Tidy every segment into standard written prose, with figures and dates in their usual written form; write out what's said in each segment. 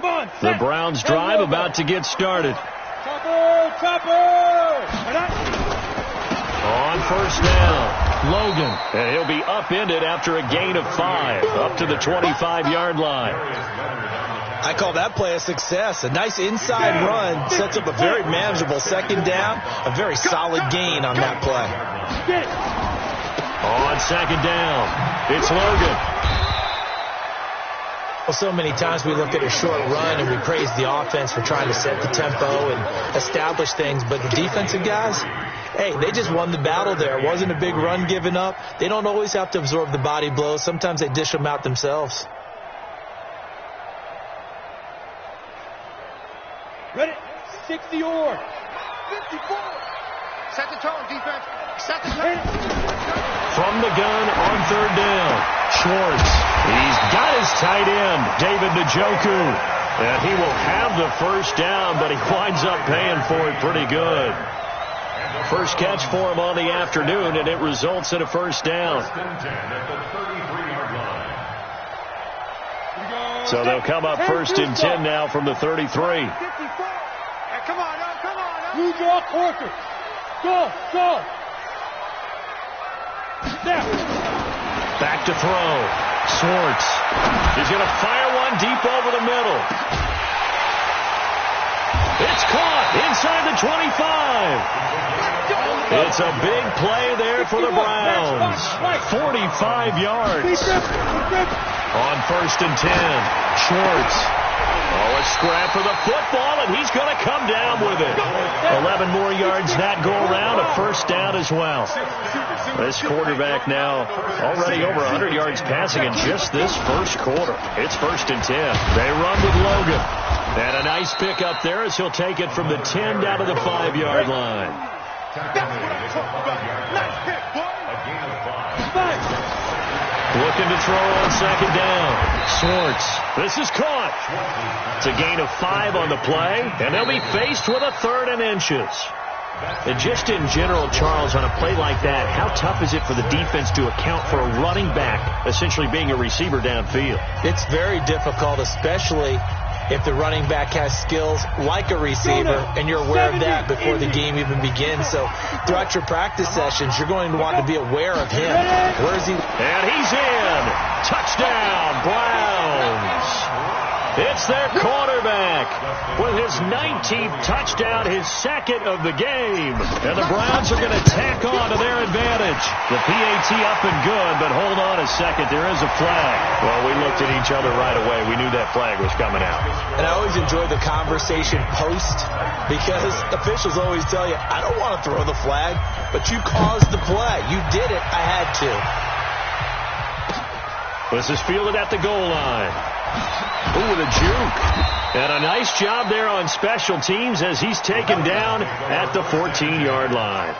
The Browns drive about to get started. On first down, Logan. And he'll be upended after a gain of 5, up to the 25-yard line. I call that play a success. A nice inside run sets up a very manageable second down. A very solid gain on that play. On second down, it's Logan. Well, so many times we look at a short run and we praise the offense for trying to set the tempo and establish things. But the defensive guys, hey, they just won the battle there. It wasn't a big run given up. They don't always have to absorb the body blows. Sometimes they dish them out themselves. Ready? 60-yard. 54. Set the tone, defense. Set the tone. From the gun on third down, Schwartz. He's got his tight end, David Njoku. And he will have the first down, but he winds up paying for it pretty good. First catch for him on the afternoon, and it results in a first down. So they'll come up first and 10 now from the 33. Hey, come on, now, come on, now. You draw closer. Go. Now. Back to throw. Schwartz. He's going to fire one deep over the middle. It's caught inside the 25. It's a big play there for the Browns. 45 yards. On first and 10, Schwartz. Oh, a scrap for the football, and he's going to come down with it. 11 more yards that go around, a first down as well. This quarterback now already over 100 yards passing in just this first quarter. It's first and 10. They run with Logan. And a nice pickup there as he'll take it from the 10 down to the 5-yard line. Looking to throw on second down. Schwartz. This is caught. It's a gain of 5 on the play, and they'll be faced with a 3rd and inches. And just in general, Charles, on a play like that, how tough is it for the defense to account for a running back essentially being a receiver downfield? It's very difficult, especially if the running back has skills like a receiver, and you're aware of that before the game even begins. So throughout your practice sessions, you're going to want to be aware of him. Where is he? And he's in. Touchdown, Browns. It's their quarterback with his 19th touchdown, his second of the game. And the Browns are going to tack on to their advantage. The PAT up and good, but hold on a second. There is a flag. Well, we looked at each other right away. We knew that flag was coming out. And I always enjoy the conversation post because officials always tell you, I don't want to throw the flag, but you caused the play. You did it. I had to. This is fielded at the goal line. Ooh, with a juke. And a nice job there on special teams as he's taken down at the 14-yard line.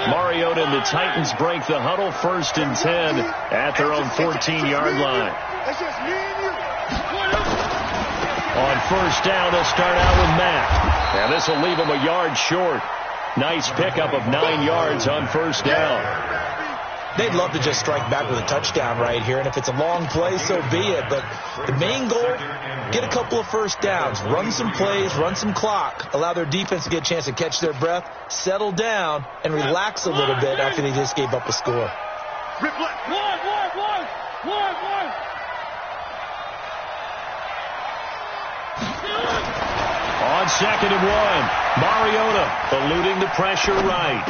Mariota and the Titans break the huddle, first and 10 at their own 14-yard line. On first down, they'll start out with Matt. And this will leave him a yard short. Nice pickup of 9 yards on first down. They'd love to just strike back with a touchdown right here, and if it's a long play, so be it. But the main goal, get a couple of first downs, run some plays, run some clock, allow their defense to get a chance to catch their breath, settle down, and relax a little bit after they just gave up a score. On second and 1, Mariota eluding the pressure right.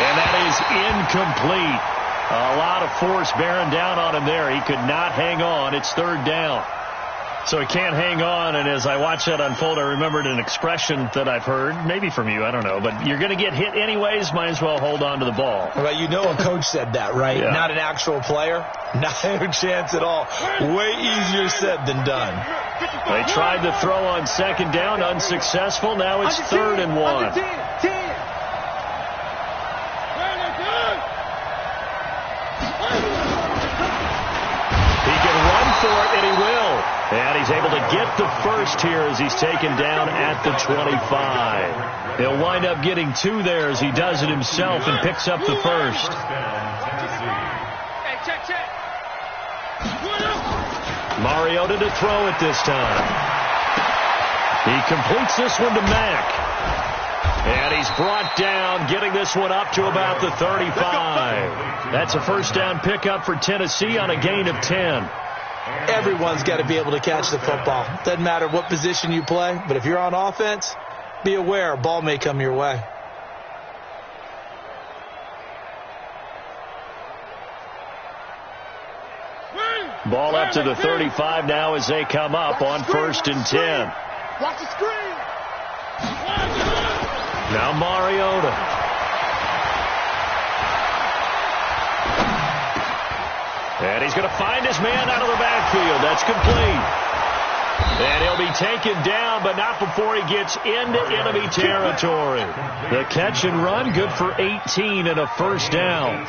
And that is incomplete. A lot of force bearing down on him there. He could not hang on. It's third down. So he can't hang on, and as I watched that unfold, I remembered an expression that I've heard, maybe from you, I don't know, but you're going to get hit anyways, might as well hold on to the ball. Well, you know a coach said that, right? Yeah. Not an actual player. Not a chance at all. Way easier said than done. They tried to throw on second down, unsuccessful. Now it's third and 1. He can run for it, and he will. And he's able to get the first here as he's taken down at the 25. He'll wind up getting 2 there as he does it himself and picks up the first. Mariota to throw it this time. He completes this one to Mack. And he's brought down, getting this one up to about the 35. That's a first down pickup for Tennessee on a gain of 10. Everyone's got to be able to catch the football. Doesn't matter what position you play, but if you're on offense, be aware a ball may come your way. Ball up to the 35 now as they come up on 1st and 10. Watch the screen. Now Mariota. And he's going to find his man out of the backfield. That's complete. And he'll be taken down, but not before he gets into enemy territory. The catch and run, good for 18 and a first down.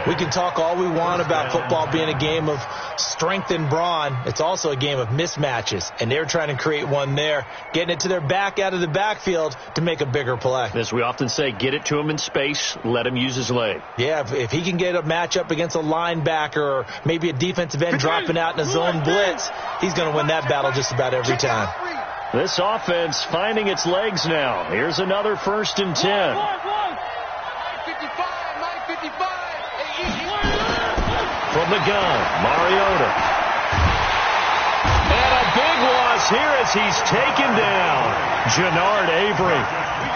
We can talk all we want about football being a game of strength and brawn. It's also a game of mismatches, and they're trying to create one there, getting it to their back out of the backfield to make a bigger play. As we often say, get it to him in space, let him use his leg. Yeah, if he can get a matchup against a linebacker or maybe a defensive end dropping out in a zone blitz, he's going to win that battle just about every time. This offense finding its legs now. Here's another 1st and 10. 55. From the gun, Mariota. And a big loss here as he's taken down. Jannard Avery.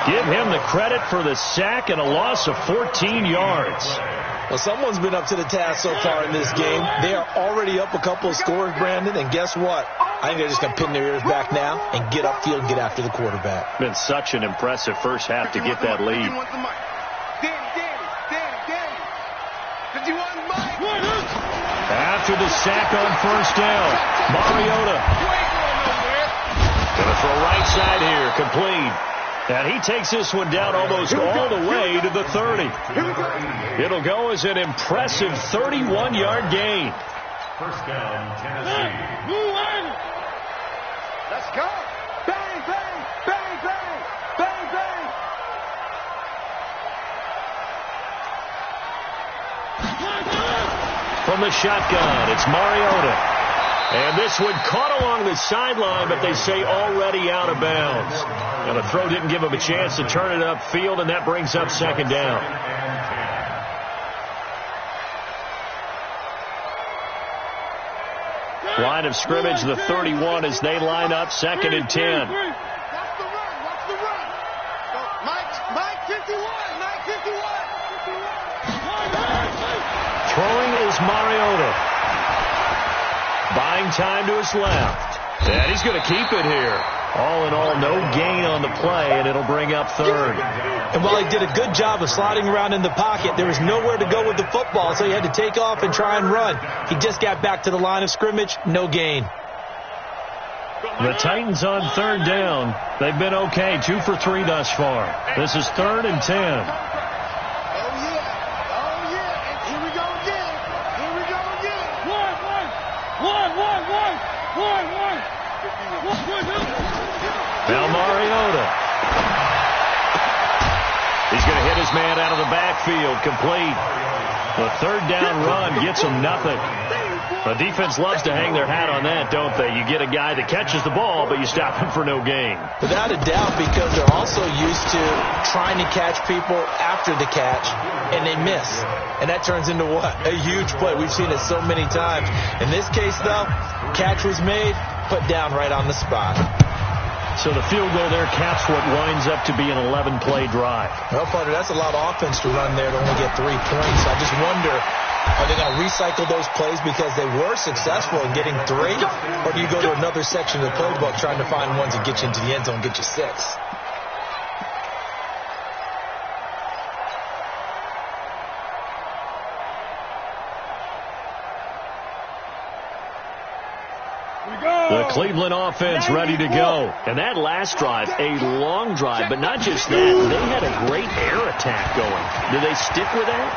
Give him the credit for the sack and a loss of 14 yards. Well, someone's been up to the task so far in this game. They are already up a couple of scores, Brandon, and guess what? I think they're just going to pin their ears back now and get upfield and get after the quarterback. Been such an impressive first half to get that lead. After the sack on 1st down, Mariota. Going to throw right side here, complete. And he takes this one down almost all the way to the 30. It'll go as an impressive 31-yard gain. First down, Tennessee. Let's go. Bang, bang, bang, bang, bang, bang. From the shotgun, it's Mariota. And this one caught along the sideline, but they say already out of bounds. And the throw didn't give him a chance to turn it upfield, and that brings up 2nd down. Line of scrimmage, the 31 as they line up 2nd and 10. Watch the run. Mike 51. Throwing is Mariota. Buying time to his left. And he's going to keep it here. All in all, no gain on the play, and it'll bring up 3rd. And while he did a good job of sliding around in the pocket, there was nowhere to go with the football, so he had to take off and try and run. He just got back to the line of scrimmage, no gain. The Titans on 3rd down. They've been okay, 2 for 3 thus far. This is 3rd and 10. Now Mariota. He's going to hit his man out of the backfield, complete. The 3rd down run gets him nothing. The defense loves to hang their hat on that, don't they? You get a guy that catches the ball, but you stop him for no gain. Without a doubt, because they're also used to trying to catch people after the catch, and they miss. And that turns into what? A huge play. We've seen it so many times. In this case, though, catch was made, put down right on the spot. So the field goal there caps what winds up to be an 11-play drive. Well, partner, that's a lot of offense to run there to only get 3 points. I just wonder, are they going to recycle those plays because they were successful in getting 3? Or do you go to another section of the playbook trying to find ones that get you into the end zone and get you 6? The Cleveland offense ready to go. And that last drive, a long drive, but not just that. They had a great air attack going. Do they stick with that?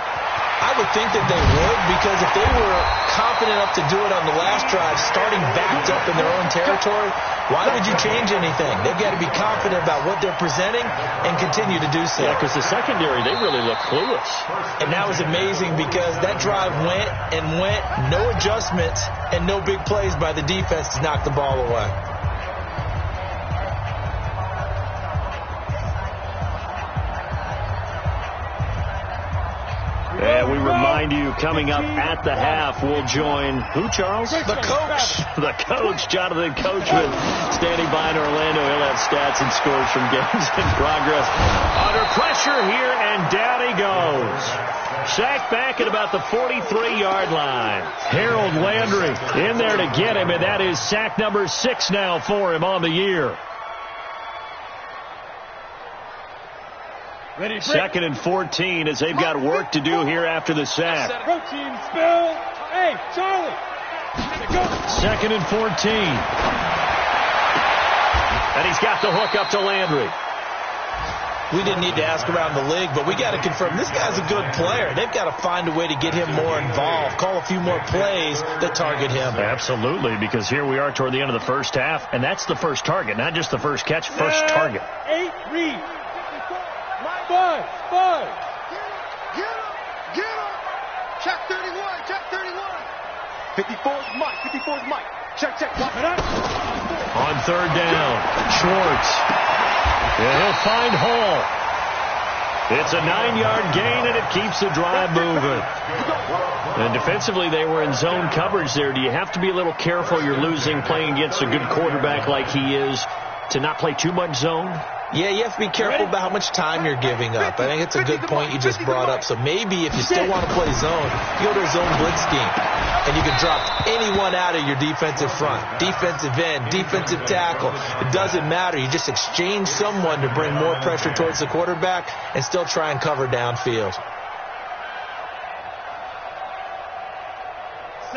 I would think that they would, because if they were confident enough to do it on the last drive, starting backed up in their own territory, why would you change anything? They've got to be confident about what they're presenting and continue to do so. Yeah, because the secondary, they really look clueless. And that was amazing because that drive went and went, no adjustments and no big plays by the defense to knock the ball away. And we remind you, coming up at the half, we'll join who, Charles? The coach. The coach, Jonathan Coachman, standing by in Orlando. He'll have stats and scores from games in progress. Under pressure here, and down he goes. Sacked back at about the 43-yard line. Harold Landry in there to get him, and that is sack number 6 now for him on the year. Ready, 2nd and 14 as they've got work to do here after the sack. Protein spill. Hey, Charlie. 2nd and 14. And he's got the hook up to Landry. We didn't need to ask around the league, but we got to confirm this guy's a good player. They've got to find a way to get him more involved, call a few more plays that target him. Absolutely, because here we are toward the end of the first half, and that's the first target, not just the first catch, first target. 8, read. 5. Get him. Check 31. 54's Mike. Check. On 3rd down, Schwartz. And he'll find Hall. It's a 9-yard gain, and it keeps the drive moving. And defensively, they were in zone coverage there. Do you have to be a little careful? You're losing, playing against a good quarterback like he is, to not play too much zone? Yeah, you have to be careful about how much time you're giving up. I think it's a good point you just brought up. So maybe if you still want to play zone, you go to a zone blitz scheme. And you can drop anyone out of your defensive front. Defensive end, defensive tackle. It doesn't matter. You just exchange someone to bring more pressure towards the quarterback and still try and cover downfield.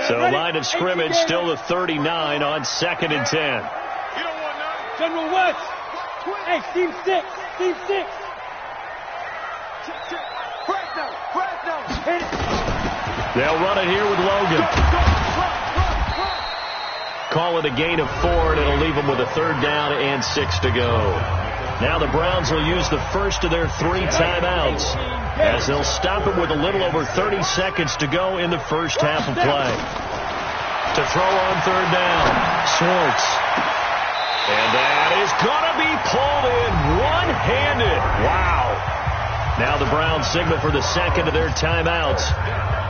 So line of scrimmage still the 39 on 2nd and 10. General West. Hey, team 6. Fresno. They'll run it here with Logan. Call it a gain of 4, and it'll leave them with a 3rd down and 6 to go. Now the Browns will use the first of their 3 timeouts as they'll stop it with a little over 30 seconds to go in the first half of play. To throw on 3rd down, Schwartz. And that is going to be pulled in one-handed. Wow. Now the Browns signal for the second of their timeouts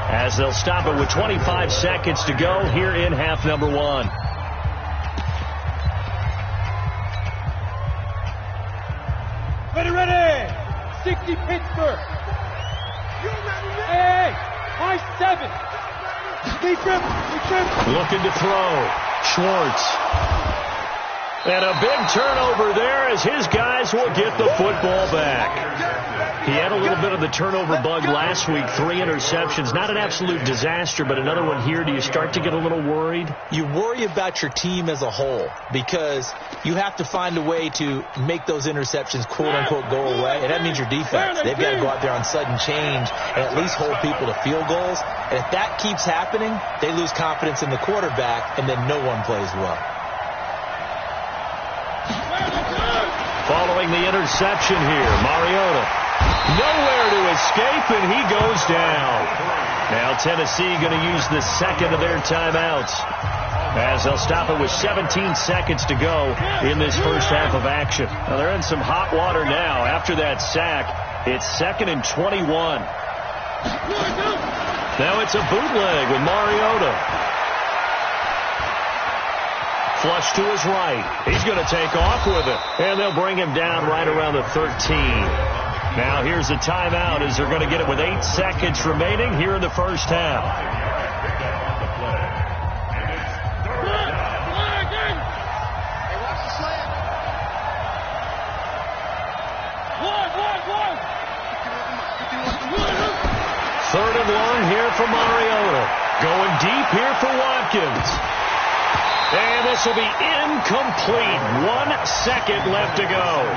as they'll stop it with 25 seconds to go here in half number 1. Ready. 60 Pittsburgh. Hey, high 7. Speed trip. Looking to throw. Schwartz. And a big turnover there as his guys will get the football back. He had a little bit of the turnover bug last week, 3 interceptions. Not an absolute disaster, but another one here. Do you start to get a little worried? You worry about your team as a whole because you have to find a way to make those interceptions, quote-unquote, go away. And that means your defense. They've got to go out there on sudden change and at least hold people to field goals. And if that keeps happening, they lose confidence in the quarterback, and then no one plays well. Following the interception here, Mariota. Nowhere to escape, and he goes down. Now Tennessee going to use the second of their timeouts as they'll stop it with 17 seconds to go in this first half of action. Now they're in some hot water now. After that sack, it's 2nd and 21. Now it's a bootleg with Mariota. Flush to his right. He's going to take off with it. And they'll bring him down right around the 13. Now here's a timeout as they're going to get it with 8 seconds remaining here in the first half. Third and long here for Mariota. Going deep here for Watkins. And this will be incomplete. 1 second left to go.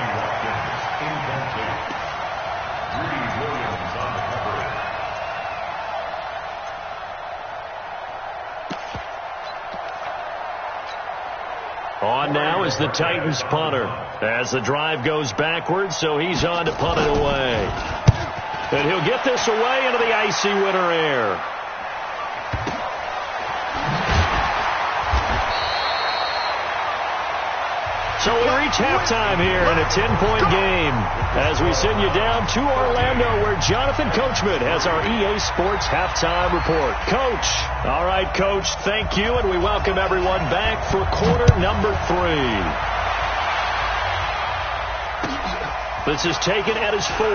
On now is the Titans punter as the drive goes backwards, so he's on to punt it away. And he'll get this away into the icy winter air. So we reach halftime here in a 10-point game as we send you down to Orlando where Jonathan Coachman has our EA Sports halftime report. Coach. All right, Coach, thank you, and we welcome everyone back for quarter number 3. This is taken at his 4.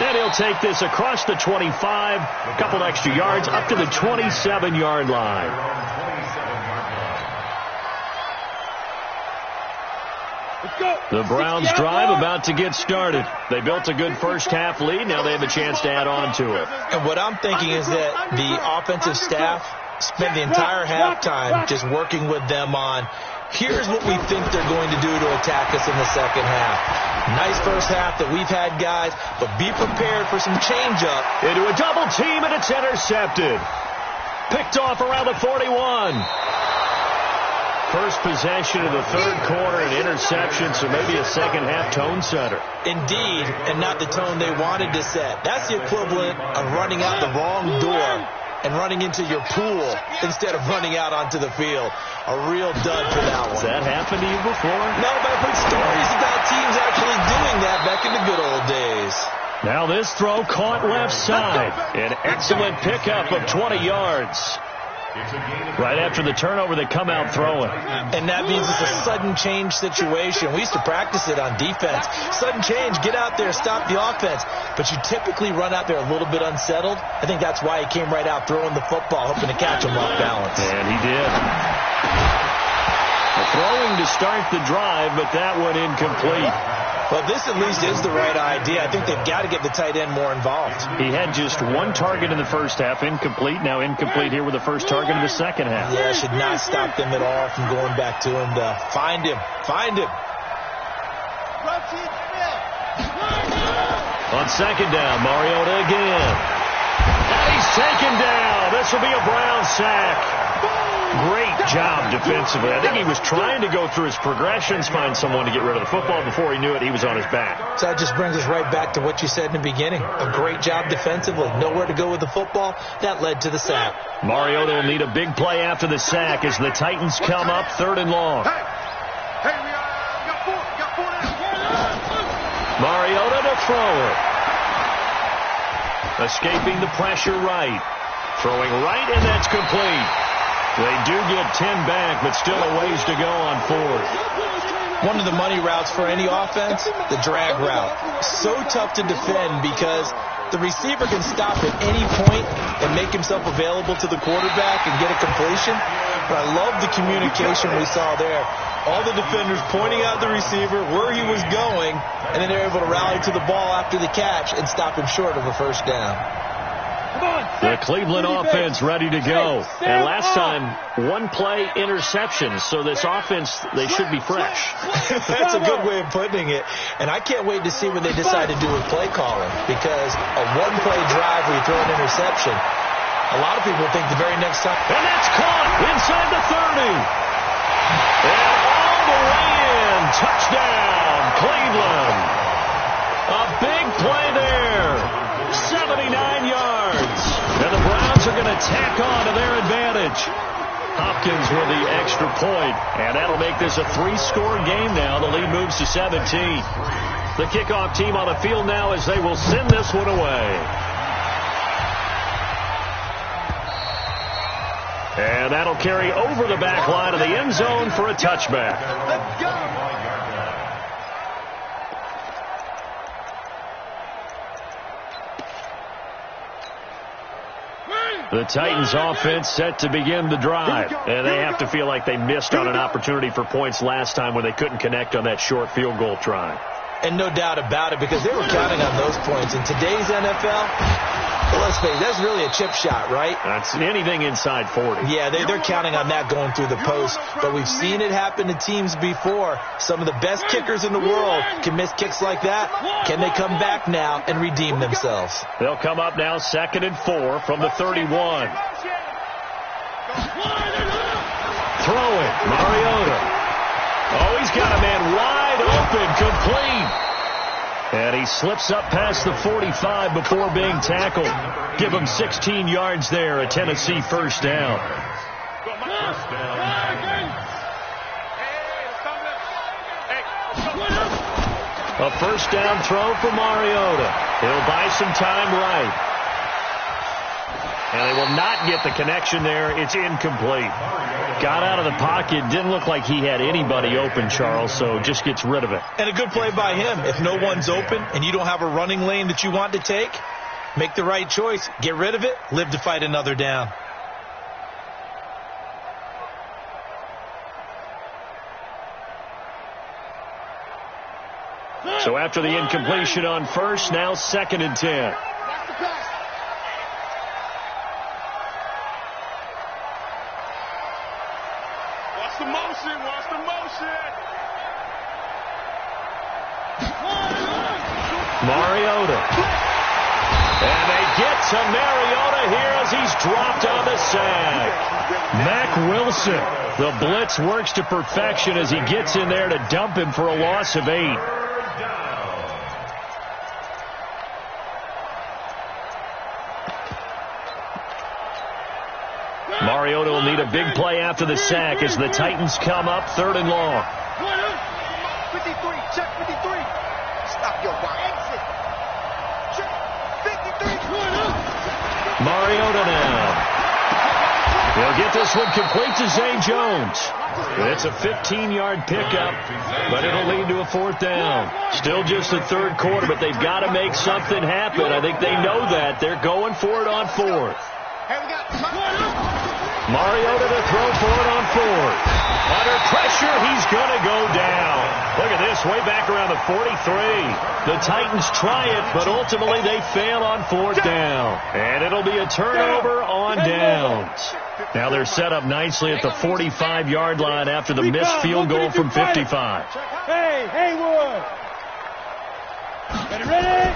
And he'll take this across the 25, a couple extra yards, up to the 27-yard line. The Browns drive about to get started. They built a good first-half lead. Now they have a chance to add on to it. And what I'm thinking is that the offensive staff spent the entire halftime just working with them on, here's what we think they're going to do to attack us in the second half. Nice first half that we've had, guys, but be prepared for some change-up. Into a double team, and it's intercepted. Picked off around the 41. First possession of the third quarter, an interception, so maybe a second-half tone setter. Indeed, and not the tone they wanted to set. That's the equivalent of running out the wrong door and running into your pool instead of running out onto the field. A real dud for that one. Has that happened to you before? No, but I've heard stories about teams actually doing that back in the good old days. Now this throw caught left side. An excellent pickup of 20 yards. Right after the turnover, they come out throwing. And that means it's a sudden change situation. We used to practice it on defense. Sudden change, get out there, stop the offense. But you typically run out there a little bit unsettled. I think that's why he came right out throwing the football, hoping to catch him off balance. And he did. A throwing to start the drive, but that one incomplete. Well, this at least is the right idea. I think they've got to get the tight end more involved. He had just one target in the first half, incomplete. Now incomplete here with the first target of the second half. Yeah, should not stop them at all from going back to him to find him. Find him. On second down, Mariota again. And he's taken down. This will be a Brown sack. Great job defensively. I think he was trying to go through his progressions, find someone to get rid of the football. Before he knew it, he was on his back. So that just brings us right back to what you said in the beginning. A great job defensively. Nowhere to go with the football. That led to the sack. Mariota will need a big play after the sack as the Titans come up 3rd and long. Hey, we got four now. Mariota to throw it. Escaping the pressure right. Throwing right, and that's complete. They do get 10 back, but still a ways to go on 4th. One of the money routes for any offense, the drag route. So tough to defend because the receiver can stop at any point and make himself available to the quarterback and get a completion. But I love the communication we saw there. All the defenders pointing out the receiver, where he was going, and then they're able to rally to the ball after the catch and stop him short of a first down. The Cleveland offense ready to go. And last time, one play interception. So this offense, they should be fresh. That's a good way of putting it. And I can't wait to see what they decide to do with play calling. Because a one-play drive where you throw an interception, a lot of people think the very next time. And that's caught inside the 30. And all the way in. Touchdown, Cleveland. A big play there. 79 yards. And the Browns are going to tack on to their advantage. Hopkins with the extra point, and that'll make this a 3-score game now. The lead moves to 17. The kickoff team on the field now as they will send this one away. And that'll carry over the back line of the end zone for a touchback. Let's go. The Titans offense set to begin the drive, and they have to feel like they missed on an opportunity for points last time when they couldn't connect on that short field goal try. And no doubt about it, because they were counting on those points. In today's NFL, well, let's face it, that's really a chip shot, right? That's anything inside 40. Yeah, they're counting on that going through the post. But we've seen it happen to teams before. Some of the best kickers in the world can miss kicks like that. Can they come back now and redeem themselves? They'll come up now 2nd and 4 from the 31. throwing. Mariota. Oh, he's got a man wide open, complete. And he slips up past the 45 before being tackled. Give him 16 yards there, a Tennessee first down. A first down throw for Mariota. He'll buy some time right. And they will not get the connection there. It's incomplete. Got out of the pocket. Didn't look like he had anybody open, Charles, so just gets rid of it. And a good play by him. If no one's open and you don't have a running lane that you want to take, make the right choice. Get rid of it. Live to fight another down. So after the incompletion on first, now 2nd and 10. Mariota. And they get to Mariota here as he's dropped on the sack. Mack Wilson. The blitz works to perfection as he gets in there to dump him for a loss of 8. Mariota will need a big play after the sack as the Titans come up 3rd and long. 53, check 53. Stop your box. Exit. Check 53. Mariota now. He'll get this one complete to Zay Jones. It's a 15-yard pickup, but it'll lead to a 4th down. Still just the 3rd quarter, but they've got to make something happen. I think they know that. They're going for it on 4th. Mariota to throw for it on 4th. Under pressure, he's going to go down. Look at this, way back around the 43. The Titans try it, but ultimately they fail on 4th down. And it'll be a turnover on downs. Now they're set up nicely at the 45-yard line after the missed field goal from 55. Hey, Haywood. Ready?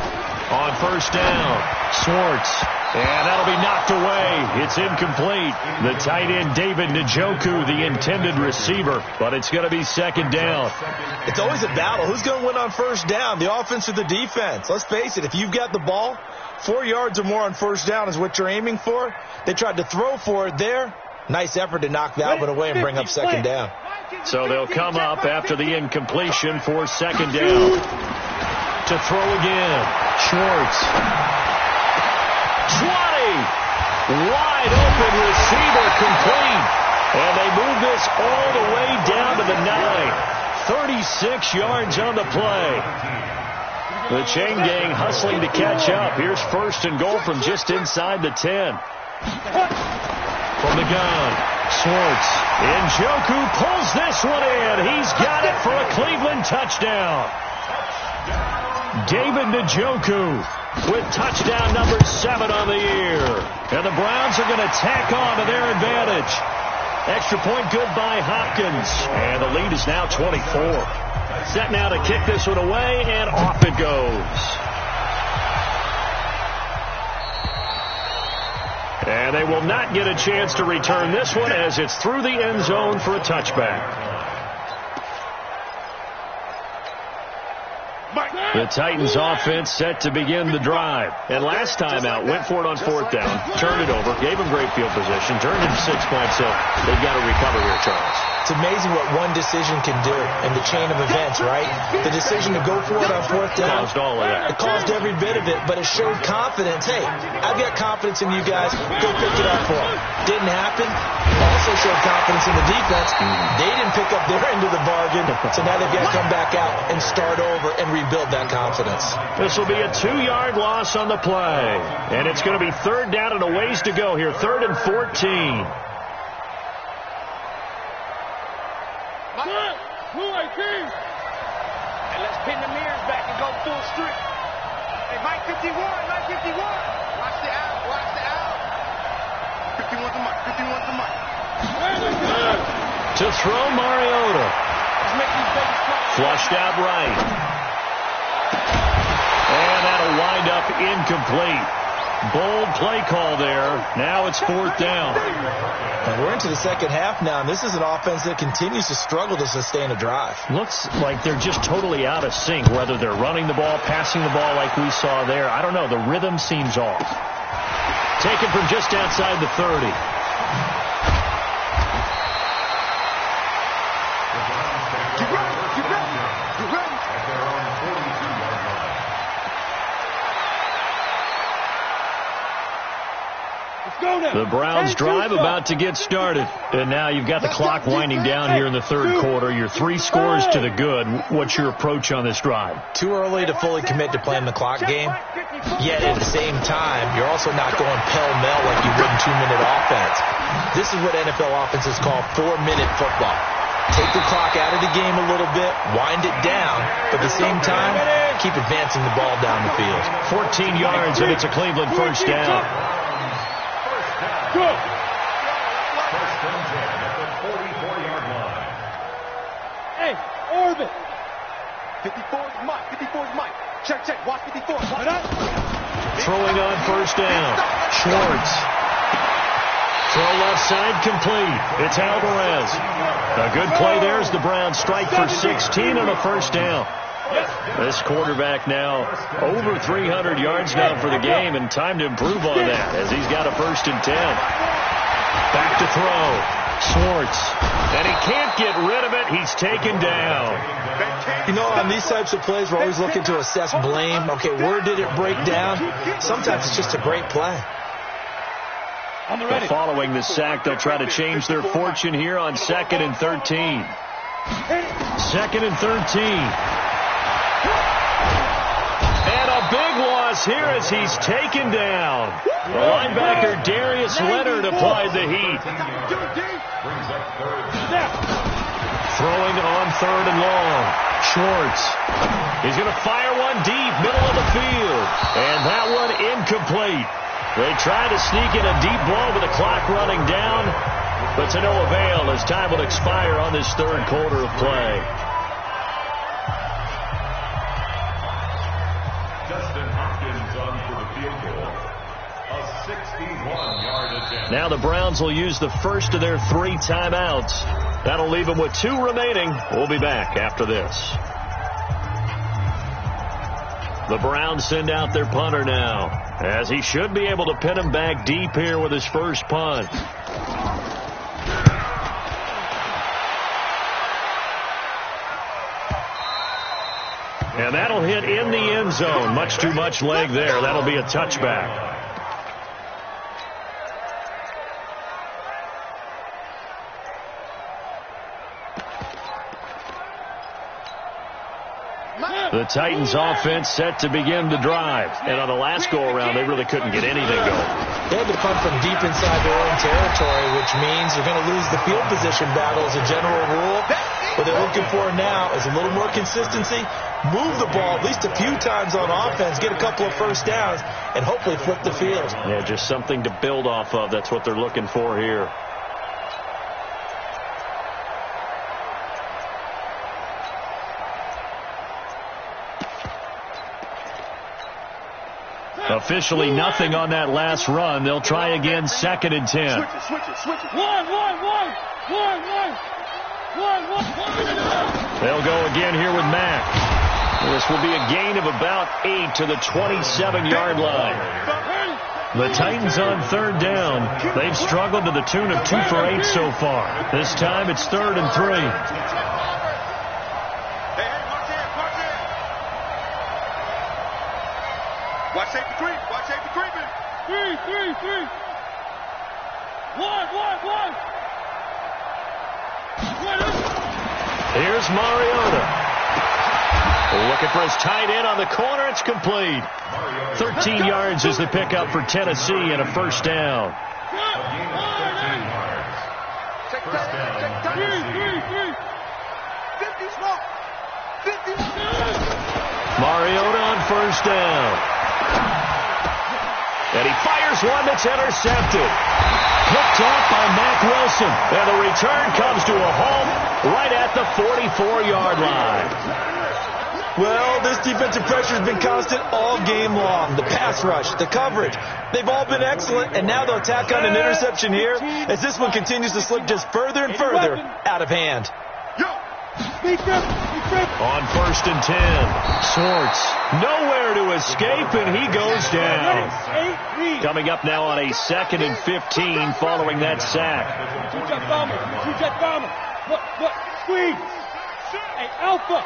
On 1st down, Schwartz. And that'll be knocked away. It's incomplete. The tight end, David Njoku, the intended receiver. But it's going to be 2nd down. It's always a battle. Who's going to win on 1st down, the offense or the defense? Let's face it, if you've got the ball, 4 yards or more on 1st down is what you're aiming for. They tried to throw for it there. Nice effort to knock that one away and bring up 2nd down. So they'll come up after the incompletion for 2nd down. To throw again, Schwartz. 20. Wide open receiver complete. And they move this all the way down to the 9. 36 yards on the play. The chain gang hustling to catch up. Here's 1st and goal from just inside the 10. From the gun, Schwartz. Njoku pulls this one in. He's got it for a Cleveland touchdown. David Njoku with touchdown number 7 on the year. And the Browns are going to tack on to their advantage. Extra point good by Hopkins. And the lead is now 24. Set now to kick this one away, and off it goes. And they will not get a chance to return this one as it's through the end zone for a touchback. The Titans offense set to begin the drive. And last time out, went for it on 4th down, turned it over, gave them great field position, turned it to 6 points, so they've got to recover here, Charles. It's amazing what one decision can do in the chain of events, right? The decision to go for it on 4th down. Caused all of that. It caused every bit of it, but it showed confidence. Hey, I've got confidence in you guys. Go pick it up for them. Didn't happen. Also showed confidence in the defense. They didn't pick up their end of the bargain, so now they've got to come back out and start over and rebuild that confidence. This will be a 2-yard loss on the play. And it's going to be 3rd down and a ways to go here. 3rd and 14. And let's pin the mirrors back and go full strip. Hey, Mike 51, Mike 51. Watch the out, watch the out. 51's the mic, 51's the mic. To throw Mariota. Flushed out right. And that'll wind up incomplete. Bold play call there. Now it's 4th down. And we're into the second half now, and this is an offense that continues to struggle to sustain a drive. Looks like they're just totally out of sync, whether they're running the ball, passing the ball like we saw there. I don't know. The rhythm seems off. Taken from just outside the 30. The Browns drive about to get started. And now you've got the clock winding down here in the third quarter. You're 3 scores to the good. What's your approach on this drive? Too early to fully commit to playing the clock game. Yet at the same time, you're also not going pell-mell like you would in 2-minute offense. This is what NFL offenses call 4-minute football. Take the clock out of the game a little bit, wind it down, but at the same time, keep advancing the ball down the field. 14 yards, and it's a Cleveland first down. First and 10 at the 44-yard line. Hey, orbit. 54's Mike. 54's Mike. Check. Watch 54. Watch up. Throwing on first down. Schwartz. Throw left side complete. It's Alvarez. A good play there as the Browns strike for 16 on a first down. This quarterback now over 300 yards now for the game, and time to improve on that as he's got a 1st and 10. Back to throw. Schwartz. And he can't get rid of it. He's taken down. You know, on these types of plays, we're always looking to assess blame. Okay, where did it break down? Sometimes it's just a great play. Following the sack, they'll try to change their fortune here on 2nd and 13. 2nd and 13. And a big loss here as he's taken down. The linebacker Darius Leonard applied the heat. Throwing on 3rd and long. Schwartz. He's going to fire one deep, middle of the field. And that one incomplete. They try to sneak in a deep blow with the clock running down, but to no avail as time will expire on this third quarter of play. A 61-yard attempt. Now the Browns will use the first of their 3 timeouts. That'll leave them with 2 remaining. We'll be back after this. The Browns send out their punter now, as he should be able to pin him back deep here with his first punt. And that'll hit in the end zone. Much too much leg there. That'll be a touchback. The Titans offense set to begin the drive. And on the last go-around, they really couldn't get anything going. They had to punt from deep inside their own territory, which means they're going to lose the field position battle as a general rule. What they're looking for now is a little more consistency, move the ball at least a few times on offense, get a couple of first downs, and hopefully flip the field. Yeah, just something to build off of. That's what they're looking for here. Officially nothing on that last run. They'll try again 2nd and 10. Switch it. One. They'll go again here with Mack. This will be a gain of about 8 to the 27-yard line. The Titans on 3rd down. They've struggled to the tune of 2 for 8 so far. This time it's 3rd and 3. Watch safety creeping. 3. 1. Here's Mariota. Looking for his tight end on the corner. It's complete. 13 yards is the pickup for Tennessee and a first down. First down. 50 small. 50. Mariota on first down. And he fires one that's intercepted. Picked off by Mack Wilson. And the return comes to a halt right at the 44-yard line. Well, this defensive pressure has been constant all game long. The pass rush, the coverage, they've all been excellent, and now they'll tack on an interception here as this one continues to slip just further and further out of hand. On 1st and 10, Schwartz nowhere to escape, and he goes down. Coming up now on a 2nd and 15 following that sack. Squeeze. Hey, Alpha.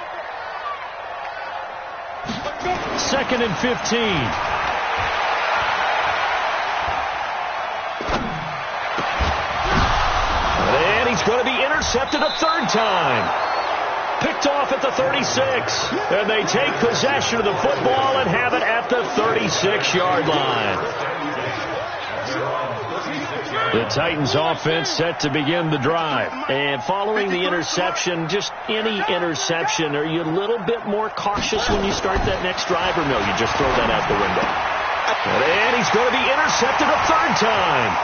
2nd and 15. And he's going to be intercepted a 3rd time. Picked off at the 36. And they take possession of the football and have it at the 36-yard line. The Titans offense set to begin the drive. And following the interception, just any interception, are you a little bit more cautious when you start that next drive, or no, you just throw that out the window? And he's going to be intercepted a 3rd time.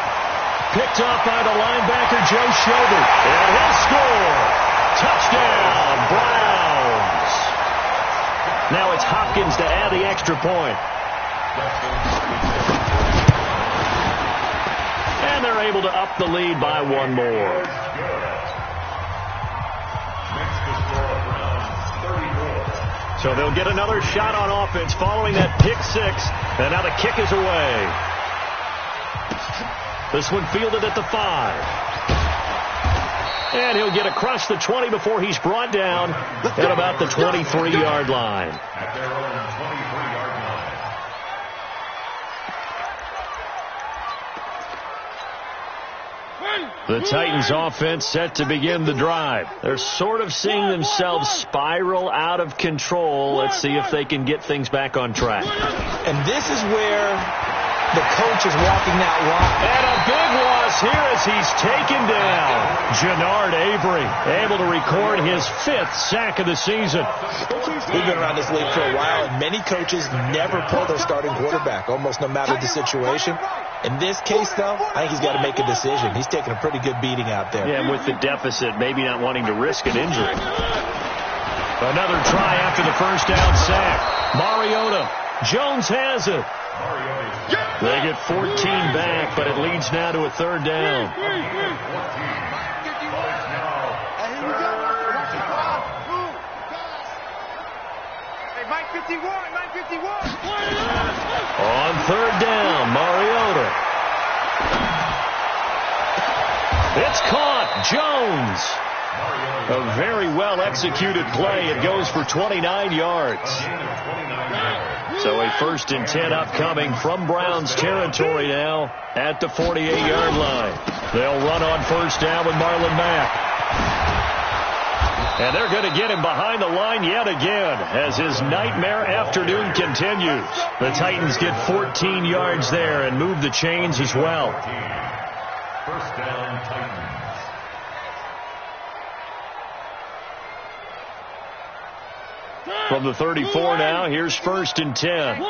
Picked off by the linebacker, Joe Schobert. And he'll score. Touchdown, Browns. Now it's Hopkins to add the extra point. And they're able to up the lead by 1 more. So they'll get another shot on offense following that pick 6. And now the kick is away. This one fielded at the 5. And he'll get across the 20 before he's brought down at about the 23-yard line. At their own 23-yard line. The Titans offense set to begin the drive. They're sort of seeing themselves spiral out of control. Let's see if they can get things back on track. And this is where the coach is walking that line. And a big loss here as he's taken down. Jannard Avery able to record his 5th sack of the season. We've been around this league for a while, and many coaches never pull their starting quarterback, almost no matter the situation. In this case, though, I think he's got to make a decision. He's taking a pretty good beating out there. Yeah, and with the deficit, maybe not wanting to risk an injury. Another try after the 1st down sack. Mariota. Jones has it. They get 14 back, but it leads now to a 3rd down. Mike 51. On 3rd down, Mariota. It's caught. Jones. A very well-executed play. It goes for 29 yards. So a 1st and 10 upcoming from Browns territory now at the 48-yard line. They'll run on 1st down with Marlon Mack. And they're going to get him behind the line yet again as his nightmare afternoon continues. The Titans get 14 yards there and move the chains as well. 1st down, Titans. From the 34 now, here's 1st and 10.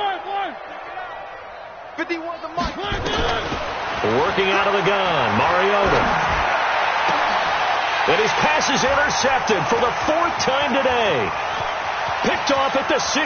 51's a Mike. Working out of the gun, Mariota. And his pass is intercepted for the 4th time today. Picked off at the 16.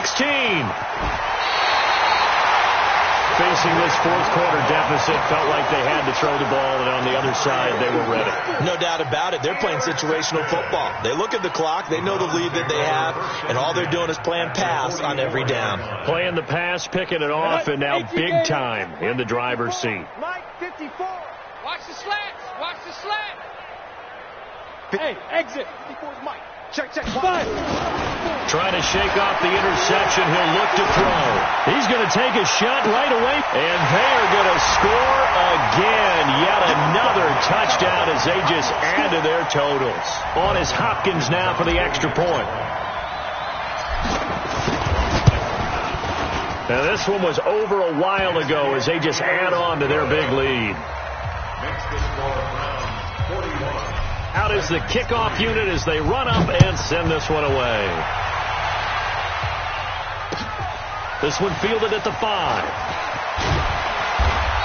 Facing this 4th quarter deficit, felt like they had to throw the ball, and on the other side, they were ready. No doubt about it. They're playing situational football. They look at the clock. They know the lead that they have, and all they're doing is playing pass on every down. Playing the pass, picking it off, and now big time in the driver's seat. Mike 54. Watch the slants. Watch the slant. Hey, exit. 54's Mike. Check. Trying to shake off the interception. He'll look to throw. He's going to take a shot right away. And they are going to score again. Yet another touchdown as they just add to their totals. On is Hopkins now for the extra point. Now this one was over a while ago as they just add on to their big lead. Makes the score Browns 41. Out is the kickoff unit as they run up and send this one away. This one fielded at the 5.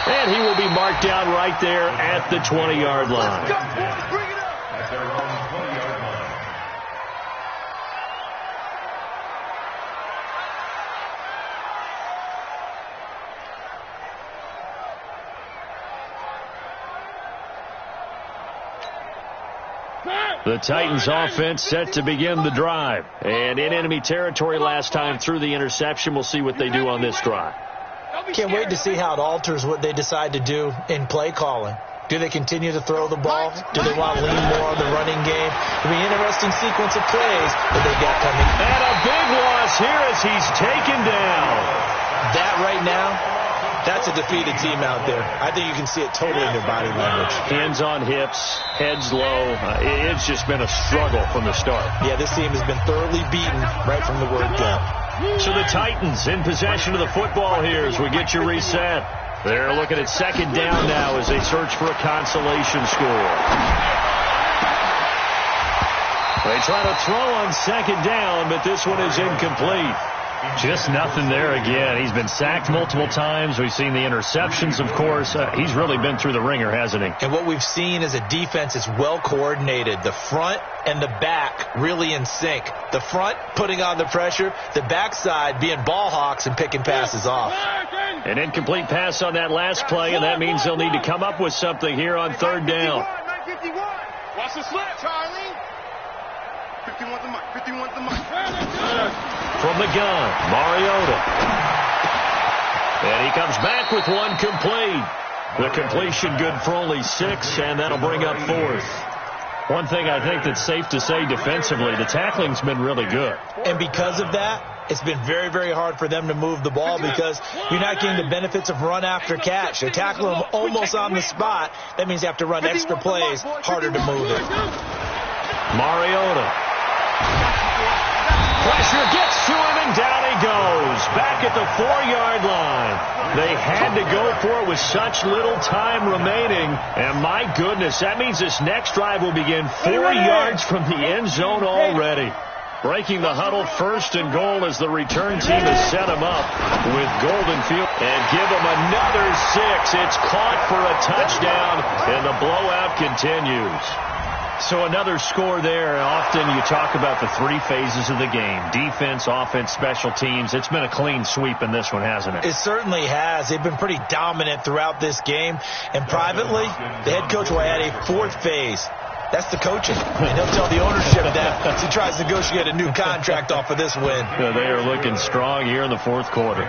And he will be marked down right there at the 20-yard line. At their own 20-yard line. The Titans offense set to begin the drive. And in enemy territory last time through the interception. We'll see what they do on this drive. Can't wait to see how it alters what they decide to do in play calling. Do they continue to throw the ball? Do they want to lean more on the running game? It'll be an interesting sequence of plays that they got coming. And a big loss here as he's taken down. That right now, that's a defeated team out there. I think you can see it totally in their body language. Hands on hips, heads low. It's just been a struggle from the start. Yeah, this team has been thoroughly beaten right from the word go. So the Titans in possession of the football here as we get you reset. They're looking at second down now as they search for a consolation score. They try to throw on second down, but this one is incomplete. Just nothing there again. He's been sacked multiple times. We've seen the interceptions, of course. He's really been through the ringer, hasn't he? And what we've seen is a defense that's well coordinated. The front and the back really in sync. The front putting on the pressure. The backside being ball hawks and picking passes off. An incomplete pass on that last play, and that means they'll need to come up with something here on third down. Watch the slip, Charlie. 51 to Mike. 51 to Mike. From the gun, Mariota. And he comes back with one complete. The completion good for only 6, and that'll bring up fourth. One thing I think that's safe to say defensively, the tackling's been really good. And because of that, it's been very, very hard for them to move the ball because you're not getting the benefits of run after catch. They tackle them almost on the spot. That means you have to run extra plays, harder to move it. Mariota. Pressure gets to him, and down he goes. Back at the 4-yard line. They had to go for it with such little time remaining. And my goodness, that means this next drive will begin 4 yards from the end zone already. Breaking the huddle, first and goal as the return team has set him up with Golden Field. And give him another 6. It's caught for a touchdown, and the blowout continues. So another score there. Often you talk about the 3 phases of the game. Defense, offense, special teams. It's been a clean sweep in this one, hasn't it? It certainly has. They've been pretty dominant throughout this game. And privately, the head coach will add a 4th phase. That's the coaching. And he'll tell the ownership that as he tries to negotiate a new contract off of this win. They are looking strong here in the 4th quarter.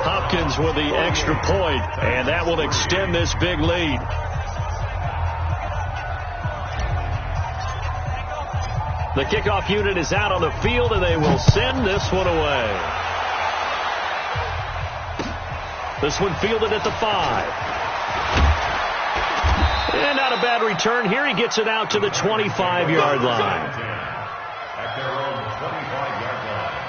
Hopkins with the extra point, and that will extend this big lead. The kickoff unit is out on the field, and they will send this one away. This one fielded at the 5. And not a bad return here. He gets it out to the 25-yard line. At their own 25-yard line.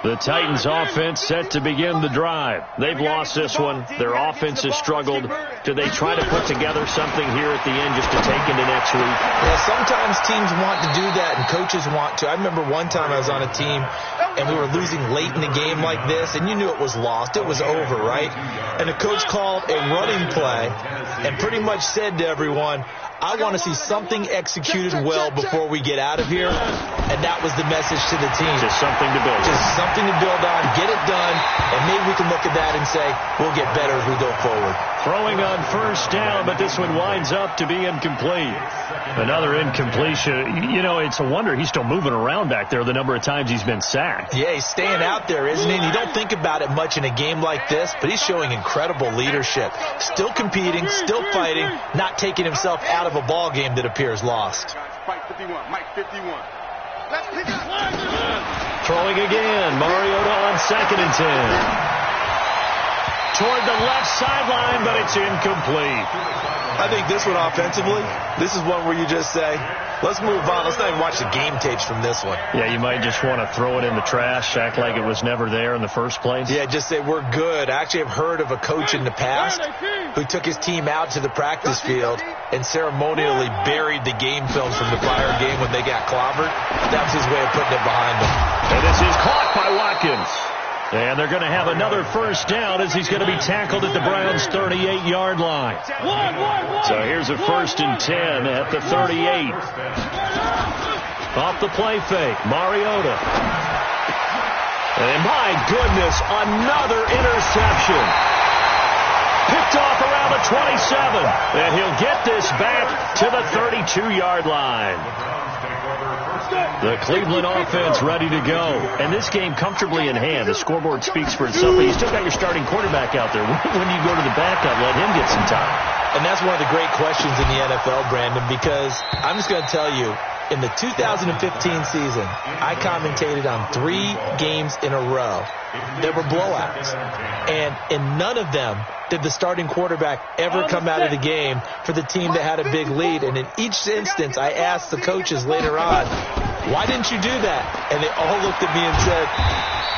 The Titans offense set to begin the drive. They've lost this one. Their offense has struggled. Do they try to put together something here at the end just to take into next week? Yeah, sometimes teams want to do that and coaches want to. I remember one time I was on a team and we were losing late in the game like this, and you knew it was lost. It was over, right? And the coach called a running play and pretty much said to everyone, I want to see something executed well before we get out of here. And that was the message to the team. Just something to build. Just something to build on, get it done, and maybe we can look at that and say, we'll get better as we go forward. Throwing on first down, but this one winds up to be incomplete. Another incompletion. You know, it's a wonder he's still moving around back there the number of times he's been sacked. Yeah, he's staying out there, isn't he? And you don't think about it much in a game like this, but he's showing incredible leadership. Still competing, still fighting, not taking himself out of a ball game that appears lost. Mike 51. Mike 51. Let's pick up. Throwing again. Mariota on 2nd and 10. Toward the left sideline, but it's incomplete. I think this one offensively, this is one where you just say, let's move on. Let's not even watch the game tapes from this one. Yeah, you might just want to throw it in the trash, act like it was never there in the first place. Yeah, just say we're good. I actually have heard of a coach in the past who took his team out to the practice field and ceremonially buried the game films from the prior game when they got clobbered. That was his way of putting it behind them. And this is caught by Watkins. And they're going to have another first down as he's going to be tackled at the Browns' 38-yard line. So here's a 1st and 10 at the 38. Off the play fake, Mariota. And my goodness, another interception. Picked off around the 27. And he'll get this back to the 32-yard line. The Cleveland offense ready to go. And this game comfortably in hand. The scoreboard speaks for itself, but you still got your starting quarterback out there. When you go to the backup, let him get some time. And that's one of the great questions in the NFL, Brandon, because I'm just going to tell you, in the 2015 season, I commentated on 3 games in a row. There were blowouts. And in none of them did the starting quarterback ever come out of the game for the team that had a big lead. And in each instance, I asked the coaches later on, why didn't you do that? And they all looked at me and said,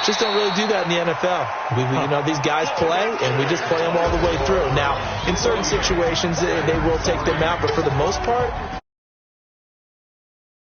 just don't really do that in the NFL. These guys play, and we just play them all the way through. Now, in certain situations, they will take them out, but for the most part,